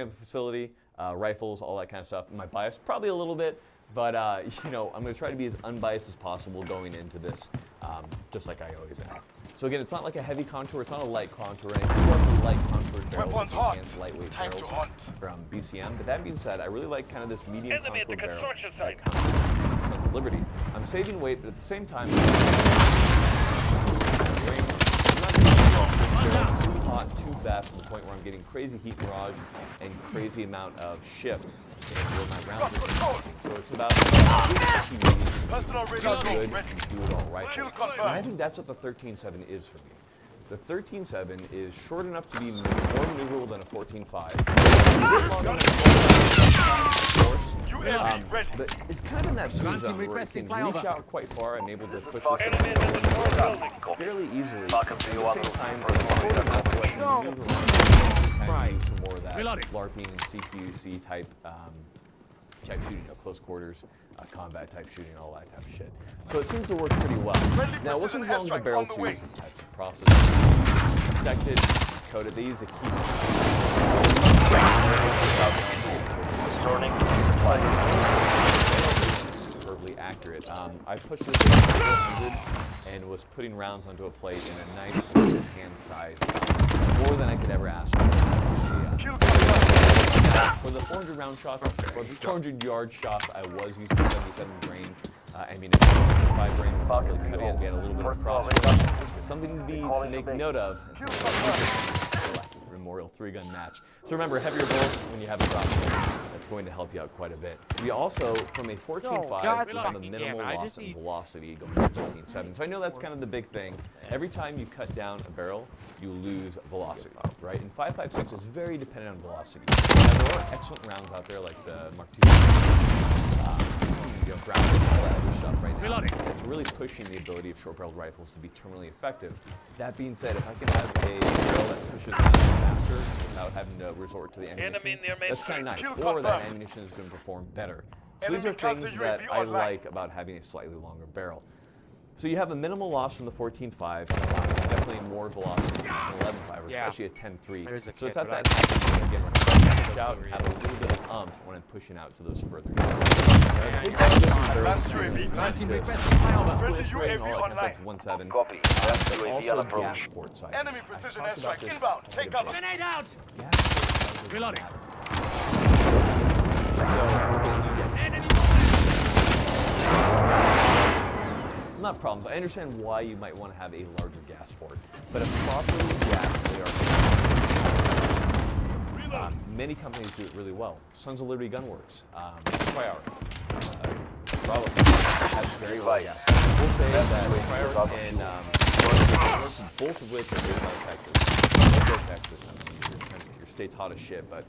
have a facility, rifles, all that kind of stuff. My bias, probably a little bit, but you know, I'm going to try to be as unbiased as possible going into this, just like I always am. So again, it's not like a heavy contour, it's not a light contour. And I do love the light contour barrels, against lightweight barrels from BCM. But that being said, I really like kind of this medium contour barrel that comes from Sons of Liberty. I'm saving weight, but at the same time, I'm not too hot, too fast, to the point where I'm getting crazy heat mirage and crazy amount of shift in where my rounds are taking. So it's about good and do it all right. And I think that's what the 13.7 is for me. The 13.7 is short enough to be more maneuverable than a 14.5. But it's kind of in that sweet zone where it can reach out quite far and able to push this fairly easily. At the same time, it's short enough where I can maneuver around and use some more of that LARPing and CQC type shooting, you know, close quarters, combat type shooting, all that type of shit. So it seems to work pretty well. Now, what comes along with the barrel too is the types of process. Protected, coated. They use a key. Superbly accurate. I pushed this to 400 and was putting rounds onto a plate in a nice hand size, more than I could ever ask for. For the 400 round shots, for the 400 yard shots, I was using 77 grain ammunition. 5 grain was not really cutting it. We had a little bit of crossfire. Something to make note of. Memorial 3-gun match. So remember, heavier bullets when you have a crossfire. That's going to help you out quite a bit. We also, from a 14.5, we have a minimal loss in velocity going to 13.7. So I know that's kind of the big thing. Every time you cut down a barrel, you lose velocity, right? And 5.56 is very dependent on velocity. Now, there are excellent rounds out there, like the Mark II, ground and all that other stuff right now. It's really pushing the ability of short-barreled rifles to be terminally effective. That being said, if I can have a barrel that pushes rounds faster without having to resort to the ammunition, that's kind of nice. Or that ammunition is going to perform better. So these are things that I like about having a slightly longer barrel. So you have a minimal loss from the 14.5, definitely more velocity than an 11.5, or especially a 10.3. So it's at that time again when I push out, have a little bit of oomph when I'm pushing out to those further distances. Copy. But also gas port size. Enemy precision airstrike inbound. Take cover. Grenade out. Reloading. Not problems. I understand why you might want to have a larger gas port, but a properly gassed AR. Many companies do it really well. Sons of Liberty Gunworks, Triarch, Bravo have very well gassed. We'll say that Triarch and Gunworks, both of which are based out of Texas. Texas. I mean, your state's hot as shit, but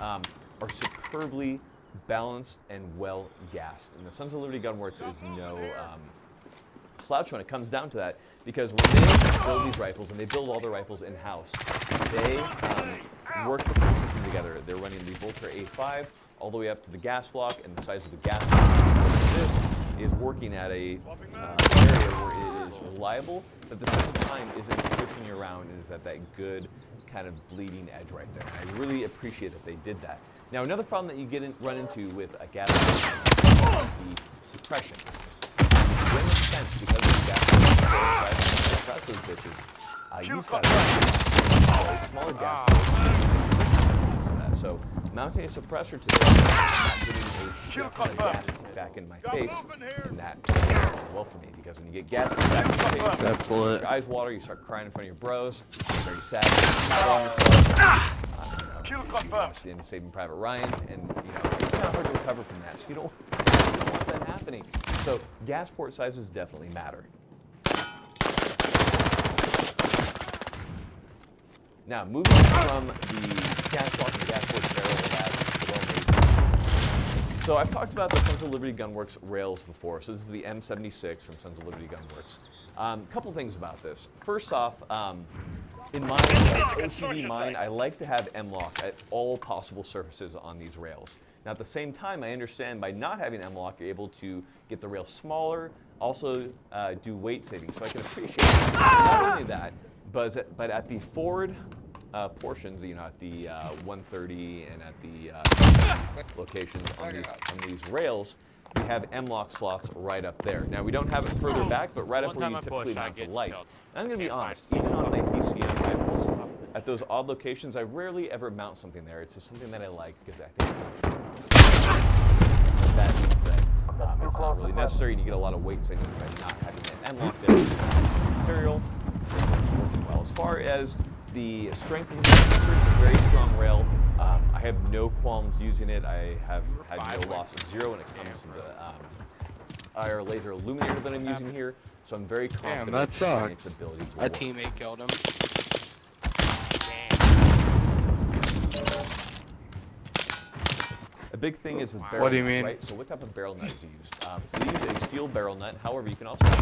are superbly balanced and well gassed. And the Sons of Liberty Gunworks is no slouch when it comes down to that, because when they build these rifles, and they build all their rifles in-house, they work the whole system together. They're running the Volter A5 all the way up to the gas block and the size of the gas block. This is working at a area where it is reliable, but at the same time isn't pushing you around and is at that good kind of bleeding edge right there. And I really appreciate that they did that. Now, another problem that you run into with a gas is the suppression. When it's sense, because of the gas suppress those bitches, use a smaller gas port. So mounting a suppressor to this, not getting a shit ton of gas back in my face, and that works well for me, because when you get gas back in your face, your eyes water, you start crying in front of your bros, you're very sad. The end of Saving Private Ryan, and it's kind of hard to recover from that. So you don't want that happening. So gas port sizes definitely matter. Now, moving from the gas block and gas port barrel, that's well-made. So I've talked about the Sons of Liberty Gunworks rails before. So this is the M76 from Sons of Liberty Gunworks. Couple things about this. First off, in my OCD mind, I like to have M-LOK at all possible surfaces on these rails. Now, at the same time, I understand by not having M-LOK, you're able to get the rail smaller, also do weight saving. So I can appreciate not only that, but at the forward portions, you know, at the 130 and at the locations on these rails, we have M-lock slots right up there. Now, we don't have it further back, but right up where you typically mount a light. And I'm going to be honest, even on my BCM rifles, at those odd locations, I rarely ever mount something there. It's just something that I like because I think it makes sense. But that being said, it's not really necessary, and you get a lot of weight savings by not having it M-lock there. Material, it's working well. As far as the strength of the processor, it's a very strong rail. I have no qualms using it. I have had no loss of zero when it comes to the IR laser illuminator that I'm using here, so I'm very confident that sucks. in its ability to A work. teammate killed him. A big thing is the barrel What do you nut, mean? right? So what type of barrel nut is used? So we use a steel barrel nut. However, you can also use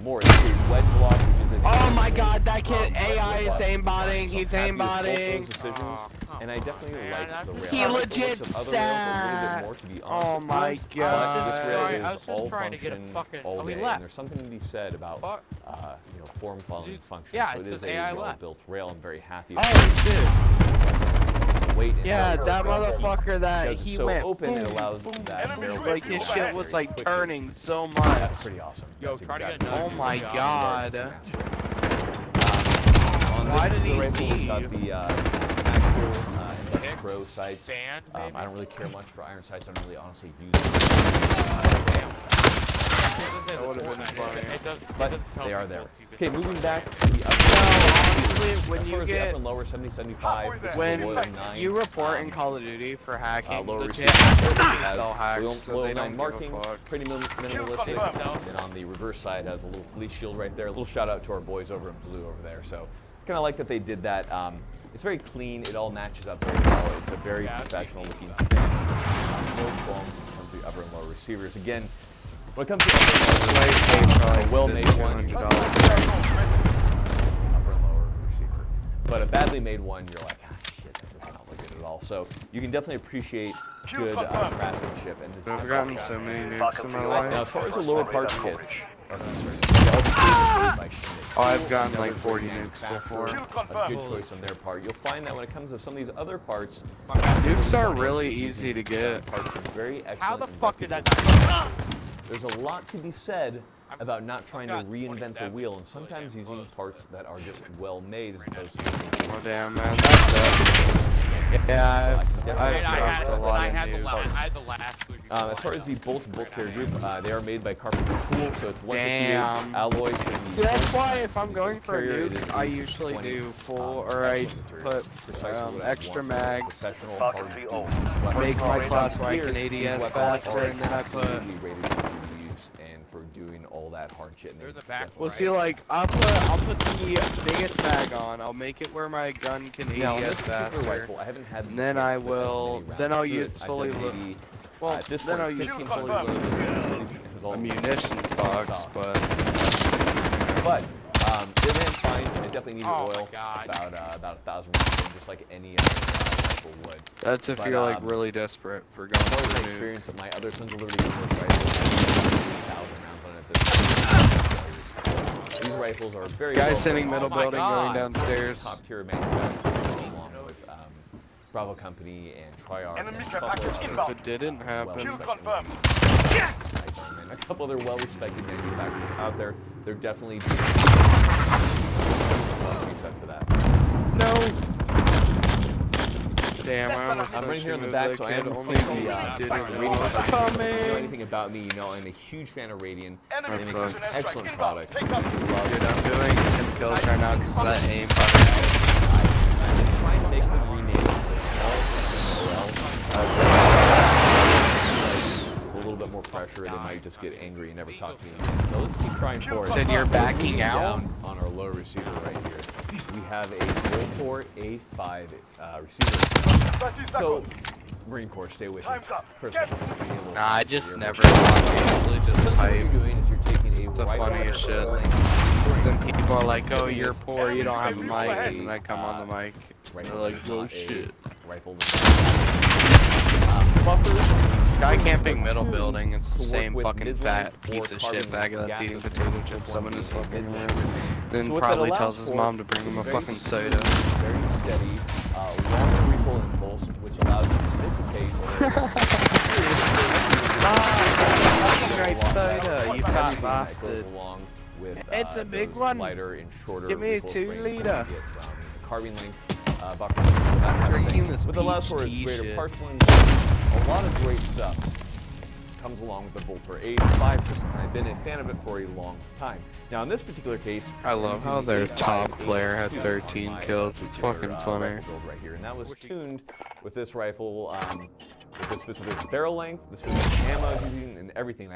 more. It's a wedge lock, which is an Oh my god, that kid AI is aimbotting. He's aimbotting. And I definitely like the rail. He legit some other rails a little bit more, to be honest Oh with my you. god. But this rail I was is just all trying to get a function fucking- all oh, he day, left. and there's something to be said about you know, form following function. Yeah, so it it is says a AI left. well-built rail. I'm very happy. Oh shit. Weight and Yeah, how it that goes. motherfucker that Because it's he so went open, boom, it allows boom, that boom, barrel like to his go shit back was very like quickly. turning so much. That's pretty awesome. Yo, That's try to exactly get Oh done. my god. On Why this did he rifle, we've got leave? the Macro and Pro sights. Band, I maybe? don't really care much for iron sights. I don't really honestly use them. That would've been funny. But they are there. Okay, moving back to the upper. honestly, when as you far as the get- upper and lower 70, 75, this is a When loyal 9. you report in Call of Duty for hacking, Lower legit receiver hackers has sell hacks, loyal, so loyal they 9 don't marking, give a fuck. pretty minimalistic. And on the reverse side has a little police shield right there. A little shout out to our boys over in blue over there. So kind of like that they did that. It's very clean. It all matches up very well. It's a very professional looking finish. No qualms when it comes to the upper and lower receivers. Again, when it comes to upper and lower receivers, a well-made one, just upper and lower receiver. But a badly made one, you're like, shit, that does not look good at all. So you can definitely appreciate good craftsmanship. And this I've gotten so many nukes in my life. now, as far as the lower parts kits, I've gotten like 40 nukes before. A good choice on their part. You'll find that when it comes to some of these other parts, Nukes are really easy to get. Parts are very excellent. How the and fuck did that reputable. not There's a lot to be said about not trying to got reinvent the 27, wheel, and sometimes really using close. parts that are just well made as opposed to. Oh damn, man, that's it. Yeah, I've I dropped a lot of I had nukes. the last. As far as the bolt carrier group, they are made by Carpenter Tool, so it's 158 Damn. alloy for the See, that's bolt. why if I'm going for a Carrier, it is nuke, I usually 8620. do full, or I Excellent materials. put Precisely what I extra want. mags, Professional, hard-to-use weapon. make my class so I Here, can these ADS weapons faster, are and then I put... absolutely rated for duty use and for doing all that hard shit. They're in the back. Well, see, like, I'll put the biggest mag on, I'll make it where my gun can Now, on ADS this particular faster. rifle, I haven't had. And then I will, then I'll use fully load. Well, at this then point, I'll use 15 fully bullets. loaded It was all- a munitions box, but... But it ran fine. It definitely needed Oh my oil. God. About 1,000 rounds, in, just like any other rifle would. That's if But, you're like really desperate for going As far as my for a nuke. experience of my other Sons of Liberty rifles, rifles, 1,000 rounds on it at this point. These rifles are very. Guy well sitting built. middle Oh my building God. going downstairs. Top tier manufacturers, along with Bravo Company and Triarch. And a couple other If it didn't happen. well-respected and a couple other well-respected manufacturers out there. They're definitely doing set for that. No. Damn, I almost I'm right here in the moved back, that so I kid. am Only the he didn't Radiant. know If what's you know coming. anything about me, you know I'm a huge fan of Radiant. They make some excellent products. Dude, I'm doing 10 kills right now because that aim button. I'm trying to make them rename it to the small SMOL. With a little bit more pressure, they might just get angry and never talk to me again. So let's keep trying for it. Then you're backing Moving out? down on our low receiver right here, we have a Voltor A5 receiver. So, Marine Corps, stay with me. For a second. Nah, I just never usually just So what hype. you're doing is you're taking a The rifle funniest shit. spring, Then people are like, oh, you're poor, you don't have a mic, and then I come on the mic. They're rifle like, is oh not a shit. Rifle. Buffers, Guy springs camping are middle tuned building. It's the to work same with fucking mid-length fat piece or of carbon shit bag length that's gas eating systems, potato this chips one up in his being a fucking mid-length. room. Then So what that probably allows tells his for mom to bring is him a very fucking smooth, soda. very steady, long recoil impulse, which allows it to dissipate over a long Right soda, you fat everything that goes bastard. along with It's a big those one. lighter and shorter Give me a recoil springs that 2 you liter. get from the carbine length buffer system, that type of Drinking thing. this What it allows peach for is tea greater shit. parceling. A lot of great stuff comes along with the Volt for A5 system, and I've been a fan of it for a long time. Now, in this particular case, I love how using the their A5 top player had on 13 my, kills. It's particular, fucking funny. rifle build right here, and that was tuned with this rifle, with the specific barrel length, the specific ammo I was using, and everything.